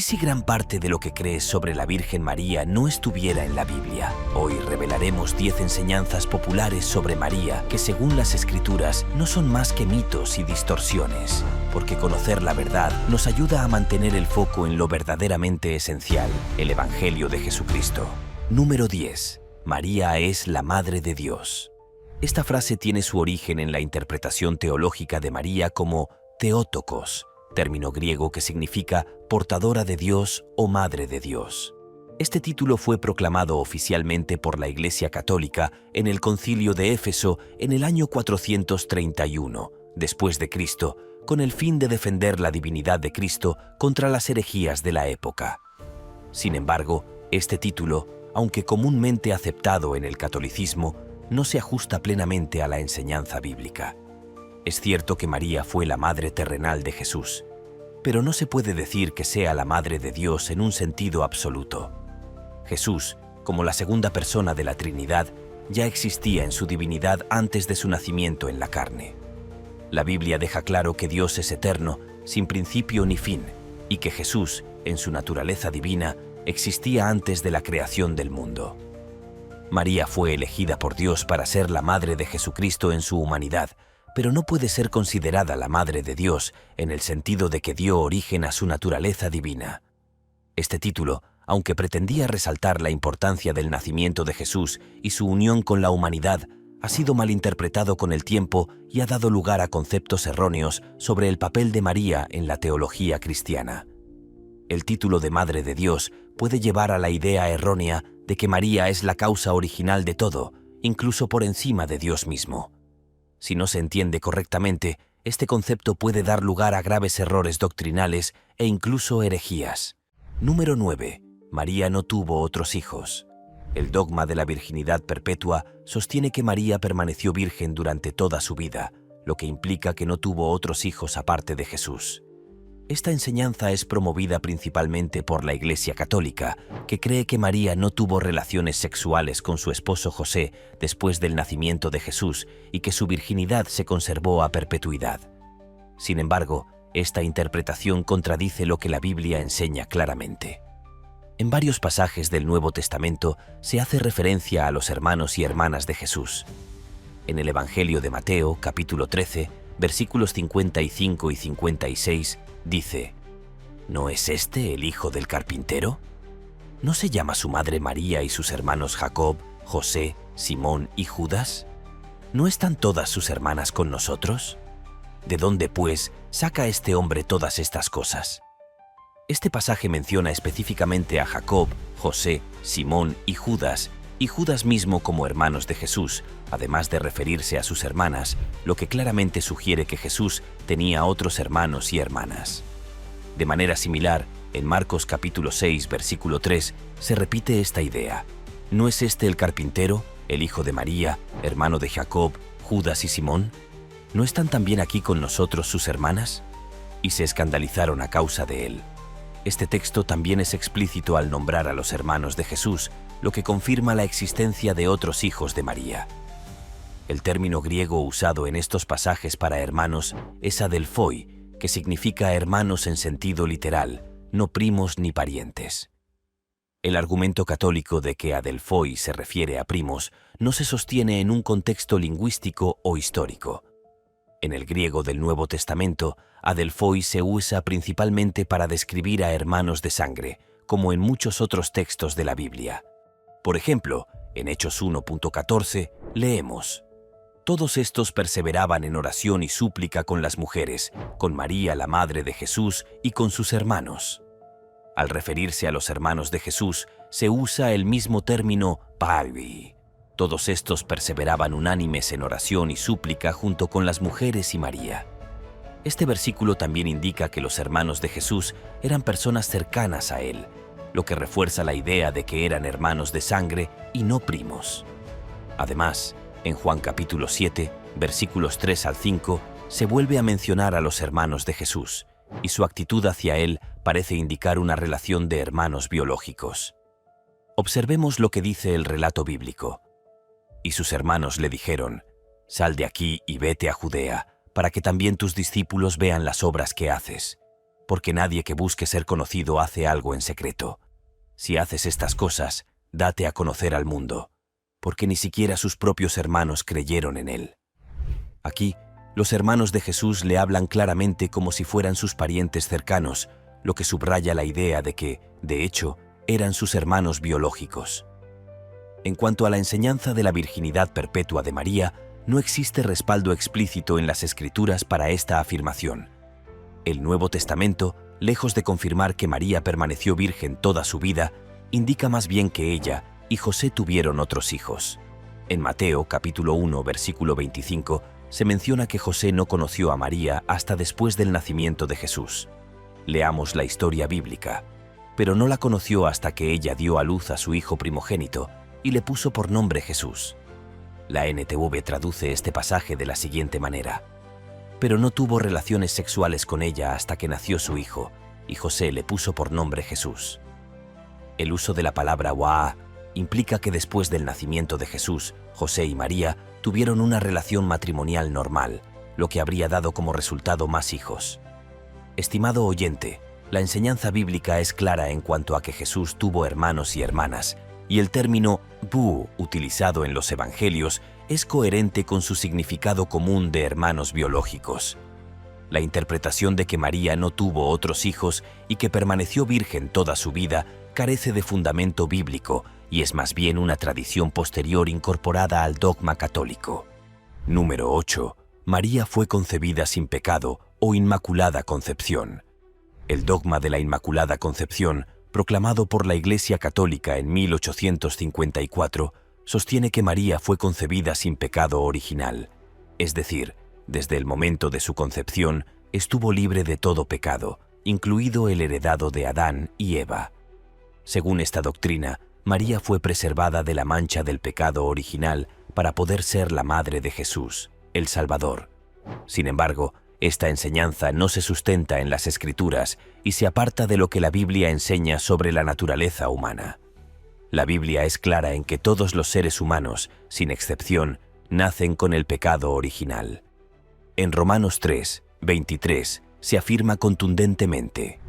si gran parte de lo que crees sobre la Virgen María no estuviera en la Biblia? Hoy revelaremos 10 enseñanzas populares sobre María que, según las Escrituras, no son más que mitos y distorsiones, porque conocer la verdad nos ayuda a mantener el foco en lo verdaderamente esencial, el Evangelio de Jesucristo. Número 10. María es la Madre de Dios. Esta frase tiene su origen en la interpretación teológica de María como Theotokos, término griego que significa portadora de Dios o Madre de Dios. Este título fue proclamado oficialmente por la Iglesia Católica en el Concilio de Éfeso en el año 431 después de Cristo, con el fin de defender la divinidad de Cristo contra las herejías de la época. Sin embargo, este título, aunque comúnmente aceptado en el catolicismo, no se ajusta plenamente a la enseñanza bíblica. Es cierto que María fue la madre terrenal de Jesús, pero no se puede decir que sea la Madre de Dios en un sentido absoluto. Jesús, como la segunda persona de la Trinidad, ya existía en su divinidad antes de su nacimiento en la carne. La Biblia deja claro que Dios es eterno, sin principio ni fin, y que Jesús, en su naturaleza divina, existía antes de la creación del mundo. María fue elegida por Dios para ser la madre de Jesucristo en su humanidad, pero no puede ser considerada la Madre de Dios en el sentido de que dio origen a su naturaleza divina. Este título, aunque pretendía resaltar la importancia del nacimiento de Jesús y su unión con la humanidad, ha sido malinterpretado con el tiempo y ha dado lugar a conceptos erróneos sobre el papel de María en la teología cristiana. El título de Madre de Dios puede llevar a la idea errónea de que María es la causa original de todo, incluso por encima de Dios mismo. Si no se entiende correctamente, este concepto puede dar lugar a graves errores doctrinales e incluso herejías. Número 9. María no tuvo otros hijos. El dogma de la virginidad perpetua sostiene que María permaneció virgen durante toda su vida, lo que implica que no tuvo otros hijos aparte de Jesús. Esta enseñanza es promovida principalmente por la Iglesia Católica, que cree que María no tuvo relaciones sexuales con su esposo José después del nacimiento de Jesús y que su virginidad se conservó a perpetuidad. Sin embargo, esta interpretación contradice lo que la Biblia enseña claramente. En varios pasajes del Nuevo Testamento se hace referencia a los hermanos y hermanas de Jesús. En el Evangelio de Mateo, capítulo 13, versículos 55 y 56, dice: ¿No es este el hijo del carpintero? ¿No se llama su madre María y sus hermanos Jacob, José, Simón y Judas? ¿No están todas sus hermanas con nosotros? ¿De dónde, pues, saca este hombre todas estas cosas? Este pasaje menciona específicamente a Jacob, José, Simón y Judas mismo como hermanos de Jesús, además de referirse a sus hermanas, lo que claramente sugiere que Jesús tenía otros hermanos y hermanas. De manera similar, en Marcos capítulo 6, versículo 3, se repite esta idea. ¿No es este el carpintero, el hijo de María, hermano de Jacob, Judas y Simón? ¿No están también aquí con nosotros sus hermanas? Y se escandalizaron a causa de él. Este texto también es explícito al nombrar a los hermanos de Jesús, lo que confirma la existencia de otros hijos de María. El término griego usado en estos pasajes para hermanos es adelphoi, que significa hermanos en sentido literal, no primos ni parientes. El argumento católico de que adelphoi se refiere a primos no se sostiene en un contexto lingüístico o histórico. En el griego del Nuevo Testamento, adelphoi se usa principalmente para describir a hermanos de sangre, como en muchos otros textos de la Biblia. Por ejemplo, en Hechos 1.14 leemos: Todos estos perseveraban en oración y súplica con las mujeres, con María la madre de Jesús y con sus hermanos. Al referirse a los hermanos de Jesús, se usa el mismo término parvi. Todos estos perseveraban unánimes en oración y súplica junto con las mujeres y María. Este versículo también indica que los hermanos de Jesús eran personas cercanas a él, lo que refuerza la idea de que eran hermanos de sangre y no primos. Además, en Juan capítulo 7, versículos 3 al 5, se vuelve a mencionar a los hermanos de Jesús, y su actitud hacia él parece indicar una relación de hermanos biológicos. Observemos lo que dice el relato bíblico. Y sus hermanos le dijeron: Sal de aquí y vete a Judea, para que también tus discípulos vean las obras que haces. porque nadie que busque ser conocido hace algo en secreto. Si haces estas cosas, date a conocer al mundo, porque ni siquiera sus propios hermanos creyeron en él. Aquí, los hermanos de Jesús le hablan claramente como si fueran sus parientes cercanos, lo que subraya la idea de que, de hecho, eran sus hermanos biológicos. En cuanto a la enseñanza de la virginidad perpetua de María, no existe respaldo explícito en las Escrituras para esta afirmación. El Nuevo Testamento, lejos de confirmar que María permaneció virgen toda su vida, indica más bien que ella y José tuvieron otros hijos. En Mateo, capítulo 1, versículo 25, se menciona que José no conoció a María hasta después del nacimiento de Jesús. Leamos la historia bíblica. Pero no la conoció hasta que ella dio a luz a su hijo primogénito y le puso por nombre Jesús. La NTV traduce este pasaje de la siguiente manera: pero no tuvo relaciones sexuales con ella hasta que nació su hijo, y José le puso por nombre Jesús. El uso de la palabra wa'a implica que después del nacimiento de Jesús, José y María tuvieron una relación matrimonial normal, lo que habría dado como resultado más hijos. Estimado oyente, la enseñanza bíblica es clara en cuanto a que Jesús tuvo hermanos y hermanas, y el término bu, utilizado en los evangelios, es coherente con su significado común de hermanos biológicos. La interpretación de que María no tuvo otros hijos y que permaneció virgen toda su vida carece de fundamento bíblico y es más bien una tradición posterior incorporada al dogma católico. Número 8. María fue concebida sin pecado o Inmaculada Concepción. El dogma de la Inmaculada Concepción, proclamado por la Iglesia Católica en 1854, sostiene que María fue concebida sin pecado original, es decir, desde el momento de su concepción estuvo libre de todo pecado, incluido el heredado de Adán y Eva. Según esta doctrina, María fue preservada de la mancha del pecado original para poder ser la madre de Jesús, el Salvador. Sin embargo, esta enseñanza no se sustenta en las Escrituras y se aparta de lo que la Biblia enseña sobre la naturaleza humana. La Biblia es clara en que todos los seres humanos, sin excepción, nacen con el pecado original. En Romanos 3, 23, se afirma contundentemente: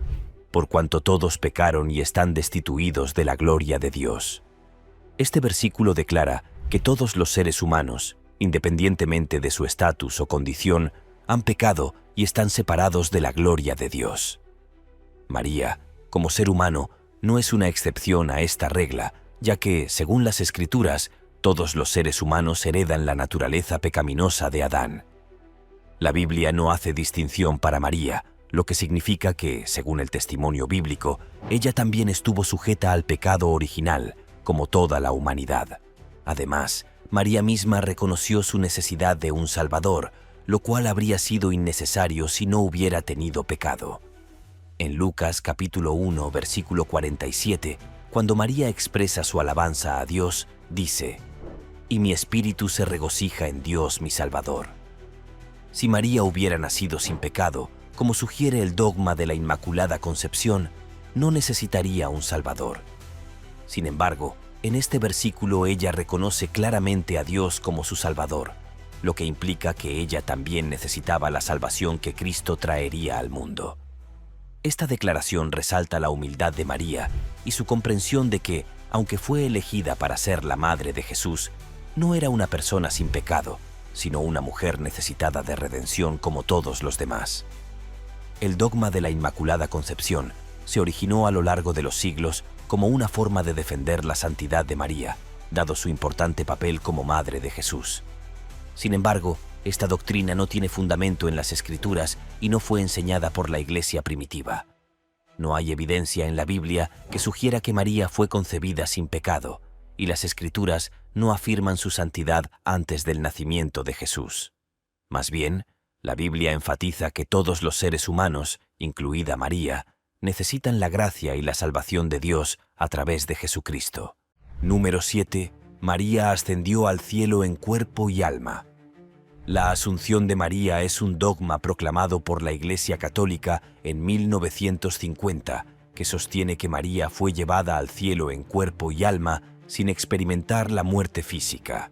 por cuanto todos pecaron y están destituidos de la gloria de Dios. Este versículo declara que todos los seres humanos, independientemente de su estatus o condición, han pecado y están separados de la gloria de Dios. María, como ser humano, no es una excepción a esta regla, ya que, según las Escrituras, todos los seres humanos heredan la naturaleza pecaminosa de Adán. La Biblia no hace distinción para María, lo que significa que, según el testimonio bíblico, ella también estuvo sujeta al pecado original, como toda la humanidad. Además, María misma reconoció su necesidad de un Salvador, lo cual habría sido innecesario si no hubiera tenido pecado. En Lucas capítulo 1, versículo 47, cuando María expresa su alabanza a Dios, dice: «Y mi espíritu se regocija en Dios mi Salvador». Si María hubiera nacido sin pecado, como sugiere el dogma de la Inmaculada Concepción, no necesitaría un Salvador. Sin embargo, en este versículo ella reconoce claramente a Dios como su Salvador, lo que implica que ella también necesitaba la salvación que Cristo traería al mundo. Esta declaración resalta la humildad de María y su comprensión de que, aunque fue elegida para ser la madre de Jesús, no era una persona sin pecado, sino una mujer necesitada de redención como todos los demás. El dogma de la Inmaculada Concepción se originó a lo largo de los siglos como una forma de defender la santidad de María, dado su importante papel como madre de Jesús. Sin embargo, esta doctrina no tiene fundamento en las Escrituras y no fue enseñada por la Iglesia primitiva. No hay evidencia en la Biblia que sugiera que María fue concebida sin pecado, y las Escrituras no afirman su santidad antes del nacimiento de Jesús. Más bien, la Biblia enfatiza que todos los seres humanos, incluida María, necesitan la gracia y la salvación de Dios a través de Jesucristo. Número 7. María ascendió al cielo en cuerpo y alma. La Asunción de María es un dogma proclamado por la Iglesia Católica en 1950, que sostiene que María fue llevada al cielo en cuerpo y alma sin experimentar la muerte física.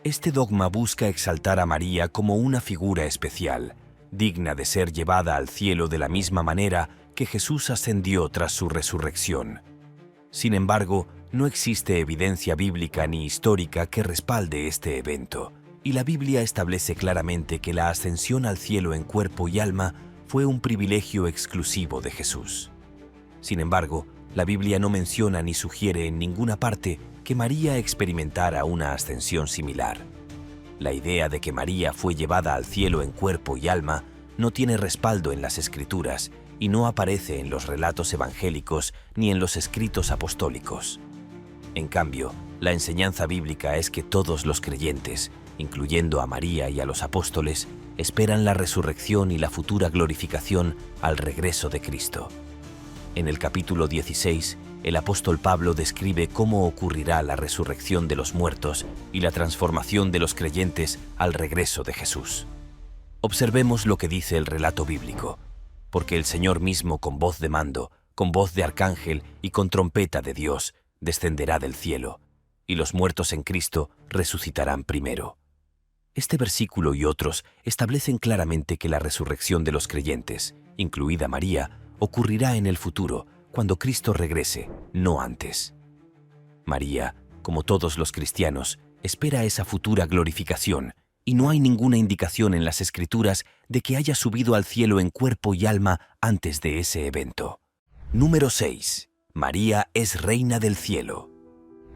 Este dogma busca exaltar a María como una figura especial, digna de ser llevada al cielo de la misma manera que Jesús ascendió tras su resurrección. Sin embargo, no existe evidencia bíblica ni histórica que respalde este evento, y la Biblia establece claramente que la ascensión al cielo en cuerpo y alma fue un privilegio exclusivo de Jesús. Sin embargo, la Biblia no menciona ni sugiere en ninguna parte que María experimentara una ascensión similar. La idea de que María fue llevada al cielo en cuerpo y alma no tiene respaldo en las Escrituras y no aparece en los relatos evangélicos ni en los escritos apostólicos. En cambio, la enseñanza bíblica es que todos los creyentes, incluyendo a María y a los apóstoles, esperan la resurrección y la futura glorificación al regreso de Cristo. En el capítulo 16, el apóstol Pablo describe cómo ocurrirá la resurrección de los muertos y la transformación de los creyentes al regreso de Jesús. Observemos lo que dice el relato bíblico. Porque el Señor mismo, con voz de mando, con voz de arcángel y con trompeta de Dios, descenderá del cielo, y los muertos en Cristo resucitarán primero. Este versículo y otros establecen claramente que la resurrección de los creyentes, incluida María, ocurrirá en el futuro, cuando Cristo regrese, no antes. María, como todos los cristianos, espera esa futura glorificación, y no hay ninguna indicación en las Escrituras de que haya subido al cielo en cuerpo y alma antes de ese evento. Número 6. María es reina del cielo.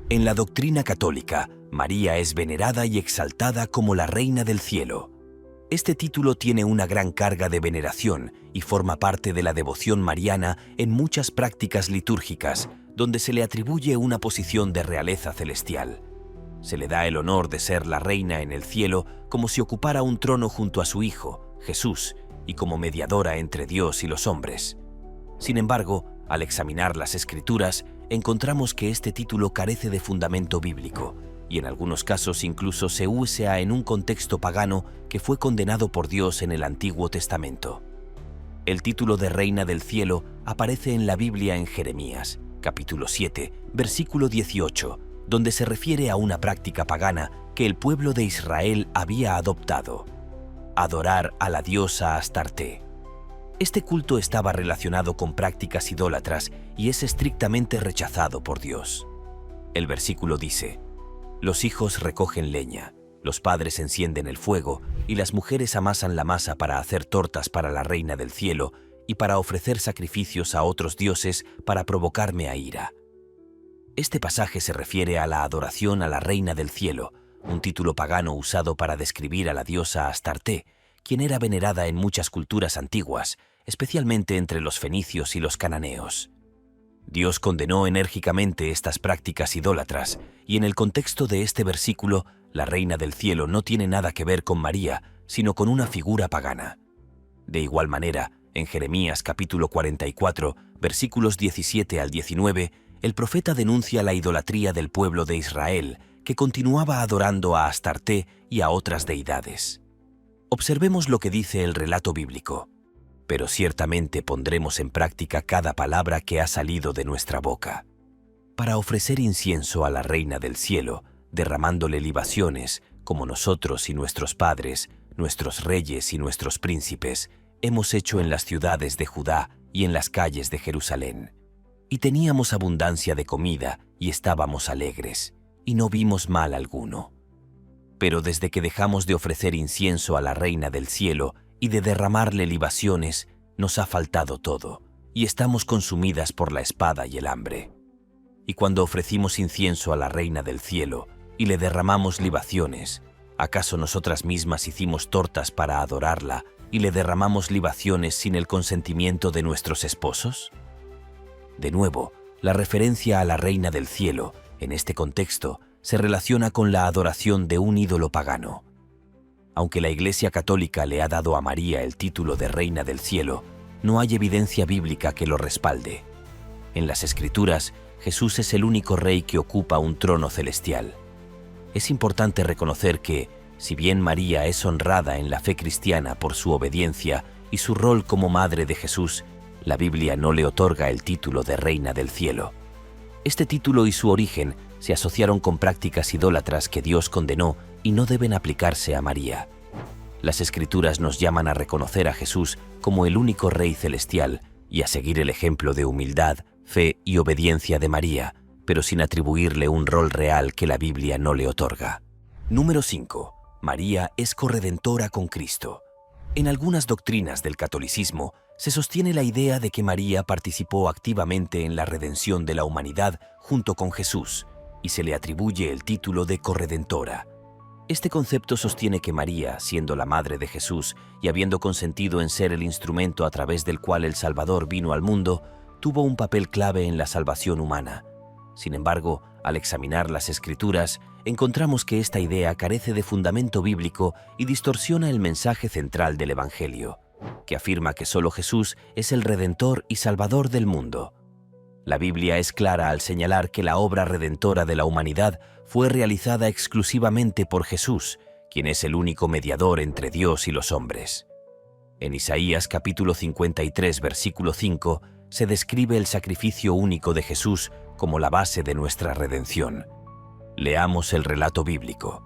En la doctrina católica, María es venerada y exaltada como la reina del cielo. Este título tiene una gran carga de veneración y forma parte de la devoción mariana en muchas prácticas litúrgicas, donde se le atribuye una posición de realeza celestial. Se le da el honor de ser la reina en el cielo como si ocupara un trono junto a su Hijo, Jesús, y como mediadora entre Dios y los hombres. Sin embargo, al examinar las Escrituras, encontramos que este título carece de fundamento bíblico, y en algunos casos incluso se usa en un contexto pagano que fue condenado por Dios en el Antiguo Testamento. El título de Reina del Cielo aparece en la Biblia en Jeremías, capítulo 7, versículo 18, donde se refiere a una práctica pagana que el pueblo de Israel había adoptado: adorar a la diosa Astarte. Este culto estaba relacionado con prácticas idólatras y es estrictamente rechazado por Dios. El versículo dice: los hijos recogen leña, los padres encienden el fuego y las mujeres amasan la masa para hacer tortas para la reina del cielo y para ofrecer sacrificios a otros dioses para provocarme a ira. Este pasaje se refiere a la adoración a la reina del cielo, un título pagano usado para describir a la diosa Astarte, quien era venerada en muchas culturas antiguas, especialmente entre los fenicios y los cananeos. Dios condenó enérgicamente estas prácticas idólatras, y en el contexto de este versículo, la reina del cielo no tiene nada que ver con María, sino con una figura pagana. De igual manera, en Jeremías capítulo 44, versículos 17 al 19, el profeta denuncia la idolatría del pueblo de Israel, que continuaba adorando a Astarte y a otras deidades. Observemos lo que dice el relato bíblico. Pero ciertamente pondremos en práctica cada palabra que ha salido de nuestra boca. Para ofrecer incienso a la reina del cielo, derramándole libaciones, como nosotros y nuestros padres, nuestros reyes y nuestros príncipes, hemos hecho en las ciudades de Judá y en las calles de Jerusalén. Y teníamos abundancia de comida y estábamos alegres, y no vimos mal alguno. Pero desde que dejamos de ofrecer incienso a la reina del cielo y de derramarle libaciones, nos ha faltado todo, y estamos consumidas por la espada y el hambre. Y cuando ofrecimos incienso a la reina del cielo y le derramamos libaciones, ¿acaso nosotras mismas hicimos tortas para adorarla y le derramamos libaciones sin el consentimiento de nuestros esposos? De nuevo, la referencia a la reina del cielo, en este contexto, se relaciona con la adoración de un ídolo pagano. Aunque la Iglesia Católica le ha dado a María el título de Reina del Cielo, no hay evidencia bíblica que lo respalde. En las Escrituras, Jesús es el único rey que ocupa un trono celestial. Es importante reconocer que, si bien María es honrada en la fe cristiana por su obediencia y su rol como madre de Jesús, la Biblia no le otorga el título de Reina del Cielo. Este título y su origen se asociaron con prácticas idólatras que Dios condenó y no deben aplicarse a María. Las Escrituras nos llaman a reconocer a Jesús como el único Rey celestial y a seguir el ejemplo de humildad, fe y obediencia de María, pero sin atribuirle un rol real que la Biblia no le otorga. Número 5. María es corredentora con Cristo. En algunas doctrinas del catolicismo se sostiene la idea de que María participó activamente en la redención de la humanidad junto con Jesús y se le atribuye el título de corredentora. Este concepto sostiene que María, siendo la madre de Jesús y habiendo consentido en ser el instrumento a través del cual el Salvador vino al mundo, tuvo un papel clave en la salvación humana. Sin embargo, al examinar las Escrituras, encontramos que esta idea carece de fundamento bíblico y distorsiona el mensaje central del Evangelio, que afirma que solo Jesús es el Redentor y Salvador del mundo. La Biblia es clara al señalar que la obra redentora de la humanidad fue realizada exclusivamente por Jesús, quien es el único mediador entre Dios y los hombres. En Isaías capítulo 53, versículo 5, se describe el sacrificio único de Jesús como la base de nuestra redención. Leamos el relato bíblico.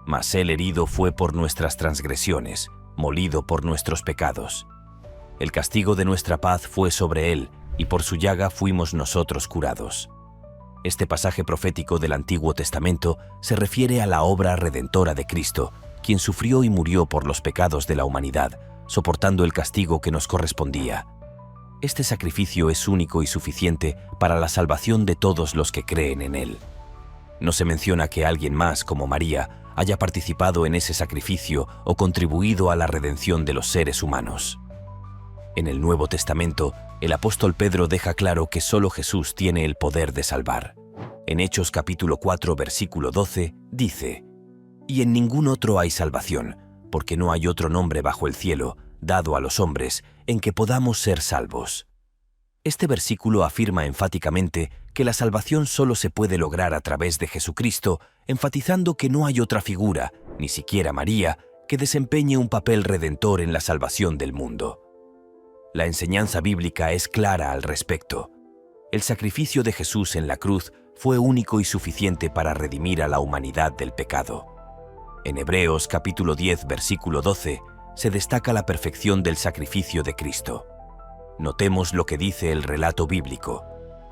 Mas él herido fue por nuestras transgresiones, molido por nuestros pecados. El castigo de nuestra paz fue sobre él, y por su llaga fuimos nosotros curados. Este pasaje profético del Antiguo Testamento se refiere a la obra redentora de Cristo, quien sufrió y murió por los pecados de la humanidad, soportando el castigo que nos correspondía. Este sacrificio es único y suficiente para la salvación de todos los que creen en él. No se menciona que alguien más, como María, haya participado en ese sacrificio o contribuido a la redención de los seres humanos. En el Nuevo Testamento, el apóstol Pedro deja claro que solo Jesús tiene el poder de salvar. En Hechos capítulo 4, versículo 12, dice: «Y en ningún otro hay salvación, porque no hay otro nombre bajo el cielo, dado a los hombres, en que podamos ser salvos». Este versículo afirma enfáticamente que la salvación solo se puede lograr a través de Jesucristo, enfatizando que no hay otra figura, ni siquiera María, que desempeñe un papel redentor en la salvación del mundo. La enseñanza bíblica es clara al respecto. El sacrificio de Jesús en la cruz fue único y suficiente para redimir a la humanidad del pecado. En Hebreos capítulo 10, versículo 12, se destaca la perfección del sacrificio de Cristo. Notemos lo que dice el relato bíblico.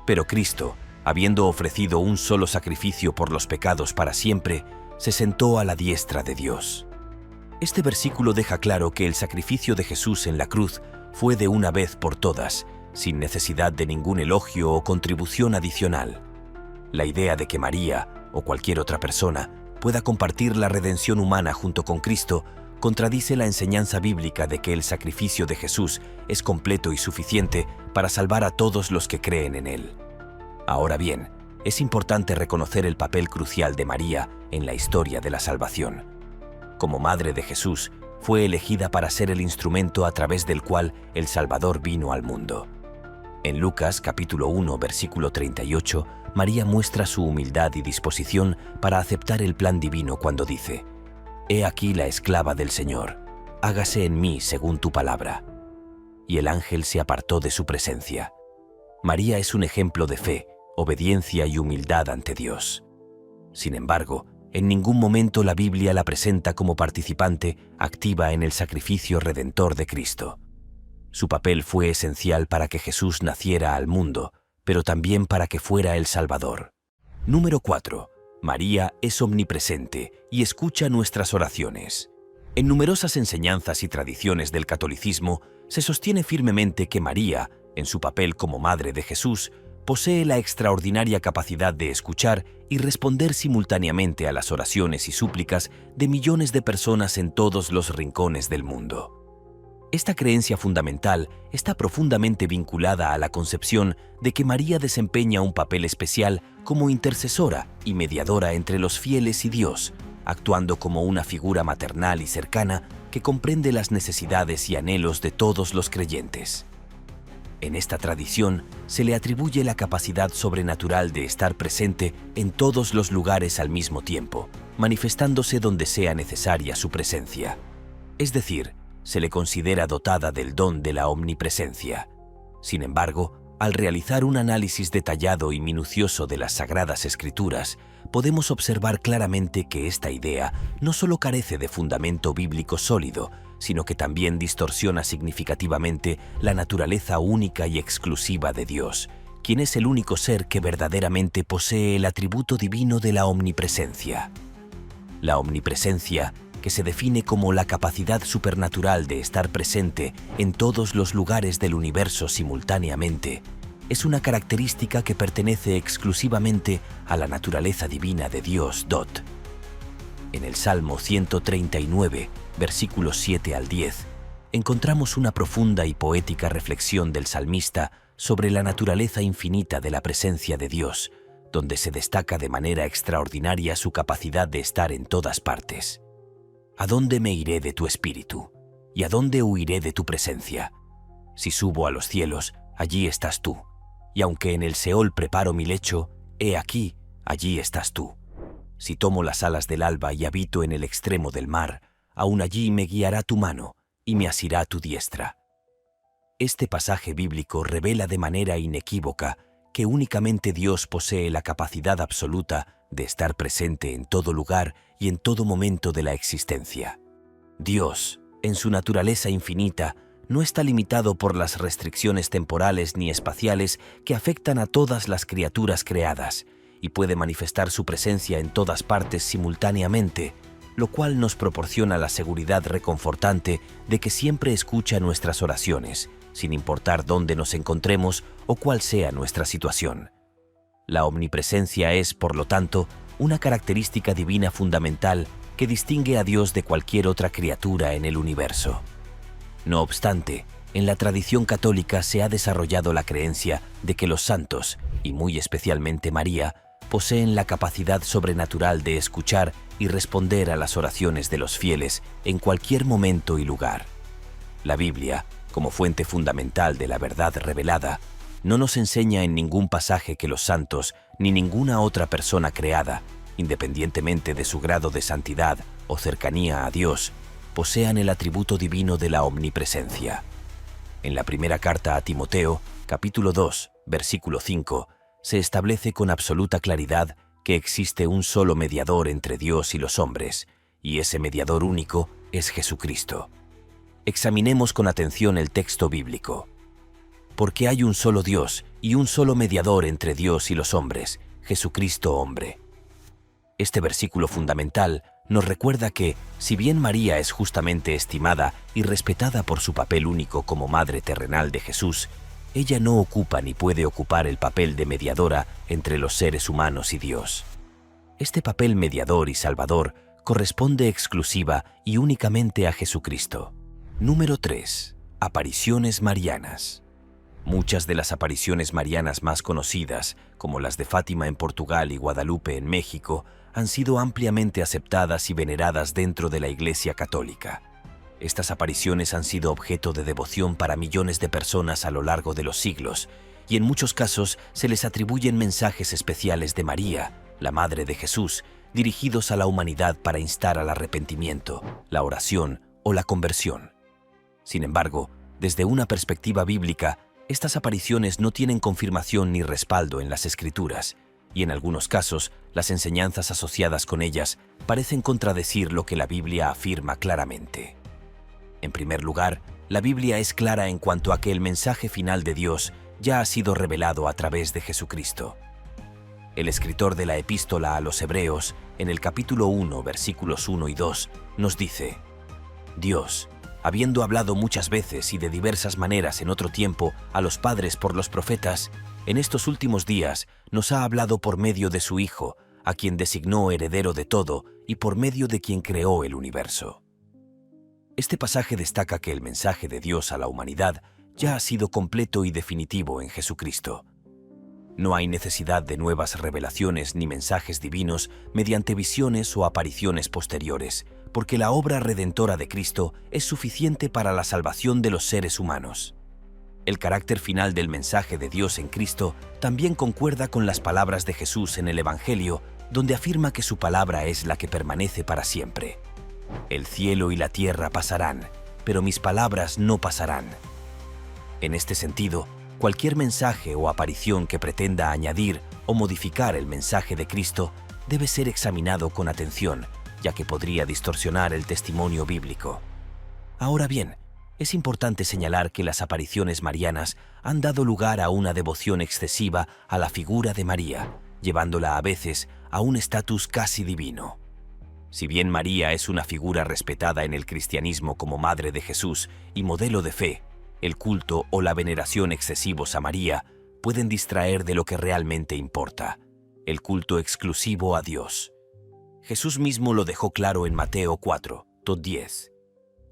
Pero Cristo, habiendo ofrecido un solo sacrificio por los pecados para siempre, se sentó a la diestra de Dios. Este versículo deja claro que el sacrificio de Jesús en la cruz fue de una vez por todas, sin necesidad de ningún elogio o contribución adicional. La idea de que María, o cualquier otra persona, pueda compartir la redención humana junto con Cristo contradice la enseñanza bíblica de que el sacrificio de Jesús es completo y suficiente para salvar a todos los que creen en él. Ahora bien, es importante reconocer el papel crucial de María en la historia de la salvación. Como madre de Jesús, fue elegida para ser el instrumento a través del cual el Salvador vino al mundo. En Lucas capítulo 1, versículo 38, María muestra su humildad y disposición para aceptar el plan divino cuando dice: «He aquí la esclava del Señor, hágase en mí según tu palabra». Y el ángel se apartó de su presencia. María es un ejemplo de fe, obediencia y humildad ante Dios. Sin embargo, en ningún momento la Biblia la presenta como participante activa en el sacrificio redentor de Cristo. Su papel fue esencial para que Jesús naciera al mundo, pero también para que fuera el Salvador. Número 4. María es omnipresente y escucha nuestras oraciones. En numerosas enseñanzas y tradiciones del catolicismo se sostiene firmemente que María, en su papel como madre de Jesús, posee la extraordinaria capacidad de escuchar y responder simultáneamente a las oraciones y súplicas de millones de personas en todos los rincones del mundo. Esta creencia fundamental está profundamente vinculada a la concepción de que María desempeña un papel especial como intercesora y mediadora entre los fieles y Dios, actuando como una figura maternal y cercana que comprende las necesidades y anhelos de todos los creyentes. En esta tradición se le atribuye la capacidad sobrenatural de estar presente en todos los lugares al mismo tiempo, manifestándose donde sea necesaria su presencia. Es decir, se le considera dotada del don de la omnipresencia. Sin embargo, al realizar un análisis detallado y minucioso de las Sagradas Escrituras, podemos observar claramente que esta idea no solo carece de fundamento bíblico sólido, sino que también distorsiona significativamente la naturaleza única y exclusiva de Dios, quien es el único ser que verdaderamente posee el atributo divino de la omnipresencia. La omnipresencia, que se define como la capacidad supernatural de estar presente en todos los lugares del universo simultáneamente, es una característica que pertenece exclusivamente a la naturaleza divina de Dios. En el Salmo 139, versículos 7 al 10, encontramos una profunda y poética reflexión del salmista sobre la naturaleza infinita de la presencia de Dios, donde se destaca de manera extraordinaria su capacidad de estar en todas partes. ¿A dónde me iré de tu espíritu? ¿Y a dónde huiré de tu presencia? Si subo a los cielos, allí estás tú. Y aunque en el Seol preparo mi lecho, he aquí, allí estás tú. Si tomo las alas del alba y habito en el extremo del mar, aún allí me guiará tu mano y me asirá tu diestra. Este pasaje bíblico revela de manera inequívoca que únicamente Dios posee la capacidad absoluta de estar presente en todo lugar y en todo momento de la existencia. Dios, en su naturaleza infinita, no está limitado por las restricciones temporales ni espaciales que afectan a todas las criaturas creadas, y puede manifestar su presencia en todas partes simultáneamente, lo cual nos proporciona la seguridad reconfortante de que siempre escucha nuestras oraciones, sin importar dónde nos encontremos o cuál sea nuestra situación. La omnipresencia es, por lo tanto, una característica divina fundamental que distingue a Dios de cualquier otra criatura en el universo. No obstante, en la tradición católica se ha desarrollado la creencia de que los santos, y muy especialmente María, poseen la capacidad sobrenatural de escuchar y responder a las oraciones de los fieles en cualquier momento y lugar. La Biblia, como fuente fundamental de la verdad revelada, no nos enseña en ningún pasaje que los santos ni ninguna otra persona creada, independientemente de su grado de santidad o cercanía a Dios, posean el atributo divino de la omnipresencia. En la primera carta a Timoteo, capítulo 2, versículo 5, se establece con absoluta claridad que existe un solo mediador entre Dios y los hombres, y ese mediador único es Jesucristo. Examinemos con atención el texto bíblico. Porque hay un solo Dios y un solo mediador entre Dios y los hombres, Jesucristo hombre. Este versículo fundamental nos recuerda que, si bien María es justamente estimada y respetada por su papel único como madre terrenal de Jesús, ella no ocupa ni puede ocupar el papel de mediadora entre los seres humanos y Dios. Este papel mediador y salvador corresponde exclusiva y únicamente a Jesucristo. Número 3. Apariciones marianas. Muchas de las apariciones marianas más conocidas, como las de Fátima en Portugal y Guadalupe en México, han sido ampliamente aceptadas y veneradas dentro de la Iglesia Católica. Estas apariciones han sido objeto de devoción para millones de personas a lo largo de los siglos, y en muchos casos se les atribuyen mensajes especiales de María, la Madre de Jesús, dirigidos a la humanidad para instar al arrepentimiento, la oración o la conversión. Sin embargo, desde una perspectiva bíblica, estas apariciones no tienen confirmación ni respaldo en las Escrituras, y en algunos casos, las enseñanzas asociadas con ellas parecen contradecir lo que la Biblia afirma claramente. En primer lugar, la Biblia es clara en cuanto a que el mensaje final de Dios ya ha sido revelado a través de Jesucristo. El escritor de la Epístola a los Hebreos, en el capítulo 1, versículos 1 y 2, nos dice: Dios, habiendo hablado muchas veces y de diversas maneras en otro tiempo a los padres por los profetas, en estos últimos días nos ha hablado por medio de su Hijo, a quien designó heredero de todo y por medio de quien creó el universo. Este pasaje destaca que el mensaje de Dios a la humanidad ya ha sido completo y definitivo en Jesucristo. No hay necesidad de nuevas revelaciones ni mensajes divinos mediante visiones o apariciones posteriores, porque la obra redentora de Cristo es suficiente para la salvación de los seres humanos. El carácter final del mensaje de Dios en Cristo también concuerda con las palabras de Jesús en el Evangelio, donde afirma que su palabra es la que permanece para siempre. El cielo y la tierra pasarán, pero mis palabras no pasarán. En este sentido, cualquier mensaje o aparición que pretenda añadir o modificar el mensaje de Cristo debe ser examinado con atención, ya que podría distorsionar el testimonio bíblico. Ahora bien, es importante señalar que las apariciones marianas han dado lugar a una devoción excesiva a la figura de María, llevándola a veces a un estatus casi divino. Si bien María es una figura respetada en el cristianismo como Madre de Jesús y modelo de fe, el culto o la veneración excesivos a María pueden distraer de lo que realmente importa, el culto exclusivo a Dios. Jesús mismo lo dejó claro en Mateo 4:10,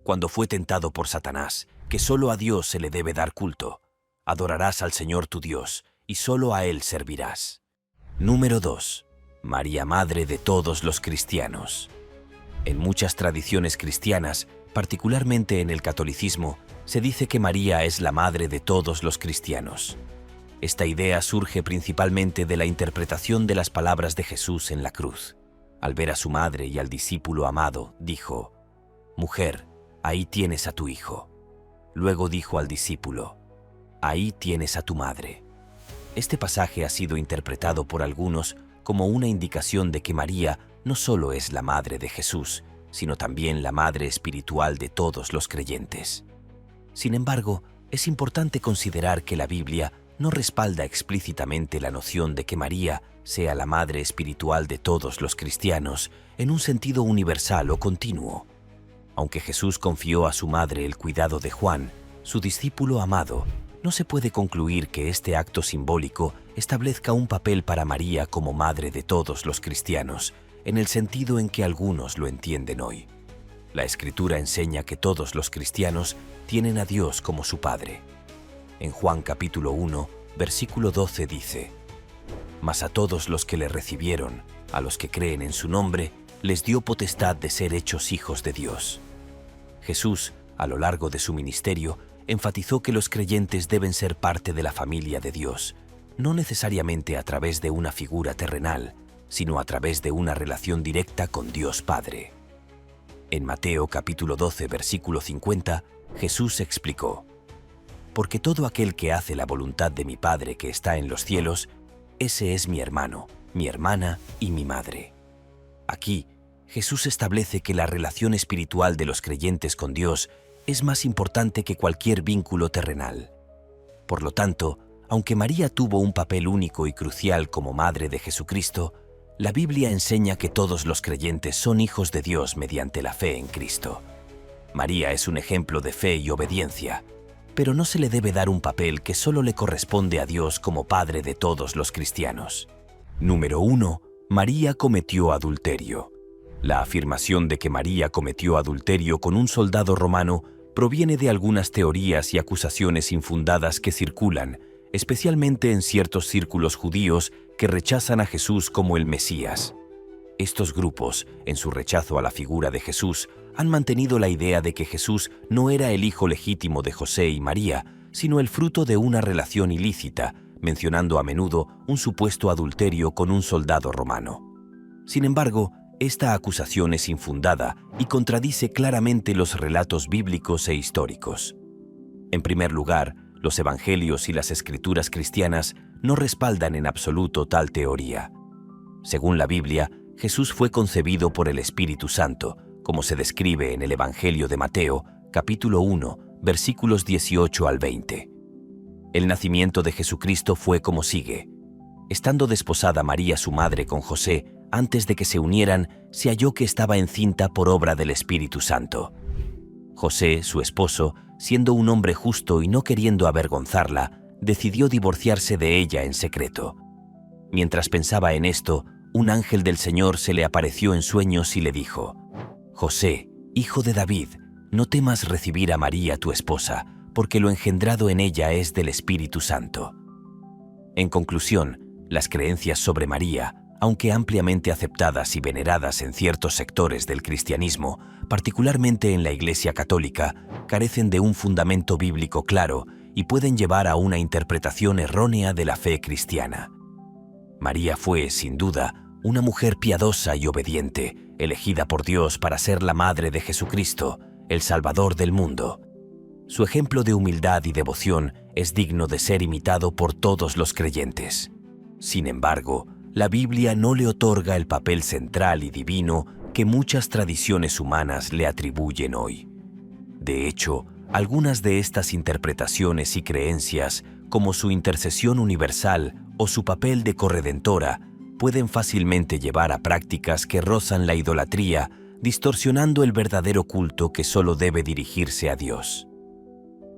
cuando fue tentado por Satanás, que solo a Dios se le debe dar culto. Adorarás al Señor tu Dios y solo a Él servirás. Número 2. María, Madre de todos los cristianos. En muchas tradiciones cristianas, particularmente en el catolicismo, se dice que María es la madre de todos los cristianos. Esta idea surge principalmente de la interpretación de las palabras de Jesús en la cruz. Al ver a su madre y al discípulo amado, dijo: «Mujer, ahí tienes a tu hijo». Luego dijo al discípulo: «Ahí tienes a tu madre». Este pasaje ha sido interpretado por algunos como una indicación de que María no solo es la madre de Jesús, sino también la madre espiritual de todos los creyentes. Sin embargo, es importante considerar que la Biblia no respalda explícitamente la noción de que María sea la madre espiritual de todos los cristianos en un sentido universal o continuo. Aunque Jesús confió a su madre el cuidado de Juan, su discípulo amado, no se puede concluir que este acto simbólico establezca un papel para María como madre de todos los cristianos, en el sentido en que algunos lo entienden hoy. La Escritura enseña que todos los cristianos tienen a Dios como su Padre. En Juan capítulo 1, versículo 12 dice: «Mas a todos los que le recibieron, a los que creen en su nombre, les dio potestad de ser hechos hijos de Dios». Jesús, a lo largo de su ministerio, enfatizó que los creyentes deben ser parte de la familia de Dios, no necesariamente a través de una figura terrenal, sino a través de una relación directa con Dios Padre. En Mateo capítulo 12, versículo 50, Jesús explicó: «Porque todo aquel que hace la voluntad de mi Padre que está en los cielos, ese es mi hermano, mi hermana y mi madre». Aquí, Jesús establece que la relación espiritual de los creyentes con Dios es más importante que cualquier vínculo terrenal. Por lo tanto, aunque María tuvo un papel único y crucial como Madre de Jesucristo, la Biblia enseña que todos los creyentes son hijos de Dios mediante la fe en Cristo. María es un ejemplo de fe y obediencia, pero no se le debe dar un papel que solo le corresponde a Dios como Padre de todos los cristianos. Número 1. María cometió adulterio. La afirmación de que María cometió adulterio con un soldado romano proviene de algunas teorías y acusaciones infundadas que circulan, especialmente en ciertos círculos judíos que rechazan a Jesús como el Mesías. Estos grupos, en su rechazo a la figura de Jesús, han mantenido la idea de que Jesús no era el hijo legítimo de José y María, sino el fruto de una relación ilícita, mencionando a menudo un supuesto adulterio con un soldado romano. Sin embargo, esta acusación es infundada y contradice claramente los relatos bíblicos e históricos. En primer lugar, los evangelios y las escrituras cristianas no respaldan en absoluto tal teoría. Según la Biblia, Jesús fue concebido por el Espíritu Santo, como se describe en el Evangelio de Mateo, capítulo 1, versículos 18 al 20. El nacimiento de Jesucristo fue como sigue. Estando desposada María su madre con José, antes de que se unieran, se halló que estaba encinta por obra del Espíritu Santo. José, su esposo, siendo un hombre justo y no queriendo avergonzarla, decidió divorciarse de ella en secreto. Mientras pensaba en esto, un ángel del Señor se le apareció en sueños y le dijo: «José, hijo de David, no temas recibir a María tu esposa, porque lo engendrado en ella es del Espíritu Santo». En conclusión, las creencias sobre María, aunque ampliamente aceptadas y veneradas en ciertos sectores del cristianismo, particularmente en la Iglesia Católica, carecen de un fundamento bíblico claro y pueden llevar a una interpretación errónea de la fe cristiana. María fue, sin duda, una mujer piadosa y obediente, elegida por Dios para ser la madre de Jesucristo, el Salvador del mundo. Su ejemplo de humildad y devoción es digno de ser imitado por todos los creyentes. Sin embargo, la Biblia no le otorga el papel central y divino que muchas tradiciones humanas le atribuyen hoy. De hecho, algunas de estas interpretaciones y creencias, como su intercesión universal o su papel de corredentora, pueden fácilmente llevar a prácticas que rozan la idolatría, distorsionando el verdadero culto que solo debe dirigirse a Dios.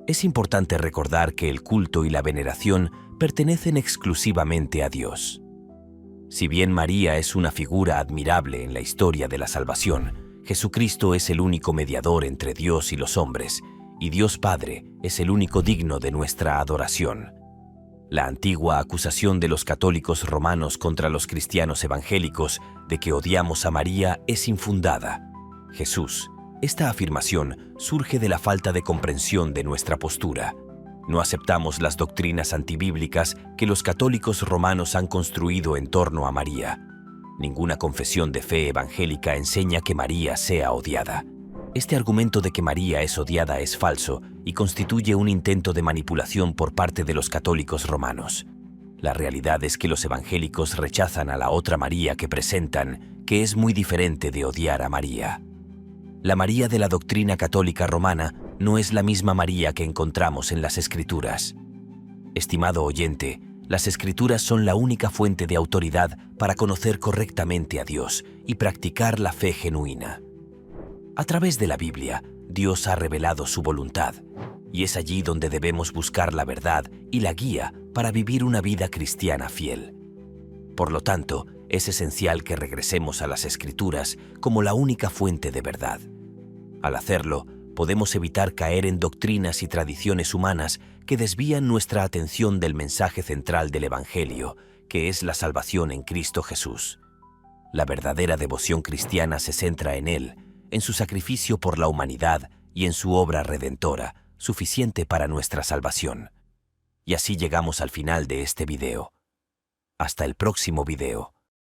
Es importante recordar que el culto y la veneración pertenecen exclusivamente a Dios. Si bien María es una figura admirable en la historia de la salvación, Jesucristo es el único mediador entre Dios y los hombres, y Dios Padre es el único digno de nuestra adoración. La antigua acusación de los católicos romanos contra los cristianos evangélicos de que odiamos a María es infundada. Esta afirmación surge de la falta de comprensión de nuestra postura. No aceptamos las doctrinas antibíblicas que los católicos romanos han construido en torno a María. Ninguna confesión de fe evangélica enseña que María sea odiada. Este argumento de que María es odiada es falso y constituye un intento de manipulación por parte de los católicos romanos. La realidad es que los evangélicos rechazan a la otra María que presentan, que es muy diferente de odiar a María. La María de la doctrina católica romana no es la misma María que encontramos en las Escrituras. Estimado oyente, las Escrituras son la única fuente de autoridad para conocer correctamente a Dios y practicar la fe genuina. A través de la Biblia, Dios ha revelado su voluntad, y es allí donde debemos buscar la verdad y la guía para vivir una vida cristiana fiel. Por lo tanto, es esencial que regresemos a las Escrituras como la única fuente de verdad. Al hacerlo, podemos evitar caer en doctrinas y tradiciones humanas que desvían nuestra atención del mensaje central del Evangelio, que es la salvación en Cristo Jesús. La verdadera devoción cristiana se centra en Él, en su sacrificio por la humanidad y en su obra redentora, suficiente para nuestra salvación. Y así llegamos al final de este video. Hasta el próximo video.